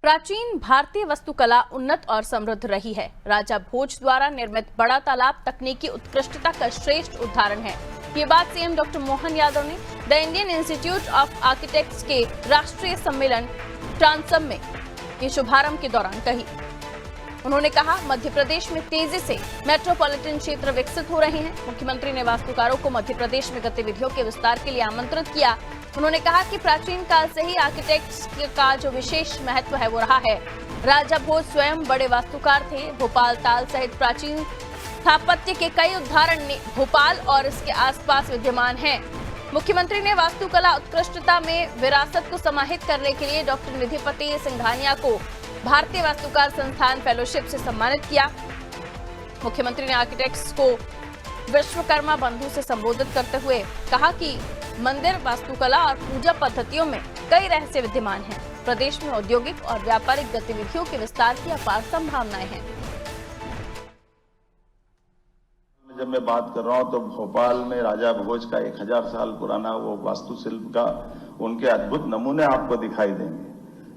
प्राचीन भारतीय वास्तुकला उन्नत और समृद्ध रही है। राजा भोज द्वारा निर्मित बड़ा तालाब तकनीकी उत्कृष्टता का श्रेष्ठ उदाहरण है। ये बात सीएम डॉक्टर मोहन यादव ने the Indian institute of architects के राष्ट्रीय सम्मेलन ट्रांसम के शुभारंभ के दौरान कही। उन्होंने कहा, मध्य प्रदेश में तेजी से मेट्रोपॉलिटन क्षेत्र विकसित हो रहे हैं। मुख्यमंत्री ने वास्तुकारों को मध्य प्रदेश में गतिविधियों के विस्तार के लिए आमंत्रित किया। उन्होंने कहा कि प्राचीन काल से ही आर्किटेक्ट्स का जो विशेष महत्व है वो रहा है। राजा भोज स्वयं बड़े वास्तुकार थे। भोपाल ताल सहित प्राचीन स्थापत्य के कई उदाहरण भोपाल और इसके आसपास विद्यमान हैं। मुख्यमंत्री ने वास्तुकला उत्कृष्टता में विरासत को समाहित करने के लिए डॉक्टर निधिपति सिंघानिया को भारतीय वास्तुकार संस्थान फेलोशिप से सम्मानित किया। मुख्यमंत्री ने आर्किटेक्ट्स को विश्वकर्मा बंधु से संबोधित करते हुए कहा कि मंदिर वास्तुकला और पूजा पद्धतियों में कई रहस्य विद्यमान हैं। प्रदेश में औद्योगिक और व्यापारिक गतिविधियों के विस्तार की अपार संभावनाएं हैं। जब मैं बात कर रहा हूं तो भोपाल में राजा भोज का 1000 साल पुराना वो वास्तुशिल्प का उनके अद्भुत नमूने आपको दिखाई देंगे,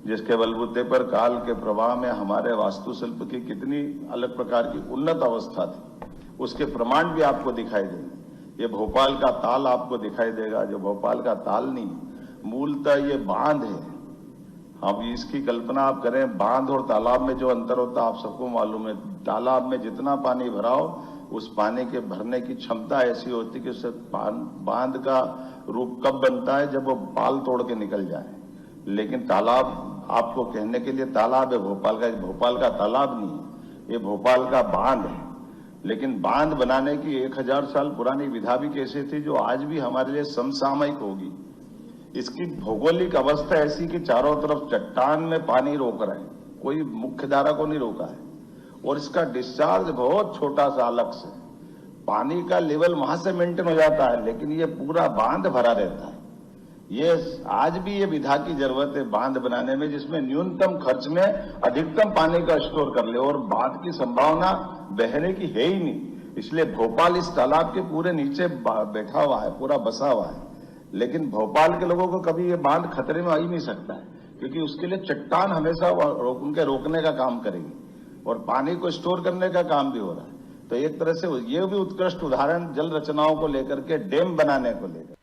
जिसके बलबूते पर काल के प्रवाह में हमारे वास्तुशिल्प की कितनी अलग प्रकार की उन्नत अवस्था थी, उसके प्रमाण भी आपको दिखाई देंगे। ये भोपाल का ताल आपको दिखाई देगा, जो भोपाल का ताल नहीं, मूलतः ये बांध है। अब इसकी कल्पना आप करें, बांध और तालाब में जो अंतर होता है आप सबको मालूम है। तालाब में जितना पानी भराओ, उस पानी के भरने की क्षमता ऐसी होती है कि उससे बांध का रूप कब बनता है, जब वो पाल तोड़ के निकल जाए। लेकिन तालाब आपको कहने के लिए तालाब है, भोपाल का तालाब नहीं है, ये भोपाल का बांध है। लेकिन बांध बनाने की 1000 साल पुरानी विधा भी कैसे थी, जो आज भी हमारे लिए समसामयिक होगी। इसकी भौगोलिक अवस्था ऐसी कि चारों तरफ चट्टान में पानी रोक रहे हैं, कोई मुख्य धारा को नहीं रोका है, और इसका डिस्चार्ज बहुत छोटा सा अलग से, पानी का लेवल वहां से मेंटेन हो जाता है, लेकिन ये पूरा बांध भरा रहता है। ये आज भी ये विधा की जरूरत है बांध बनाने में, जिसमें न्यूनतम खर्च में अधिकतम पानी का स्टोर कर ले, और बांध की संभावना बहने की है ही नहीं। इसलिए भोपाल इस तालाब के पूरे नीचे बैठा हुआ है, पूरा बसा हुआ है। लेकिन भोपाल के लोगों को कभी ये बांध खतरे में आ ही नहीं सकता है, क्योंकि उसके लिए चट्टान हमेशा उनके रोकने का काम करेगी और पानी को स्टोर करने का काम भी हो रहा है। तो एक तरह से ये भी उत्कृष्ट उदाहरण जल रचनाओं को लेकर के, डैम बनाने को लेकर।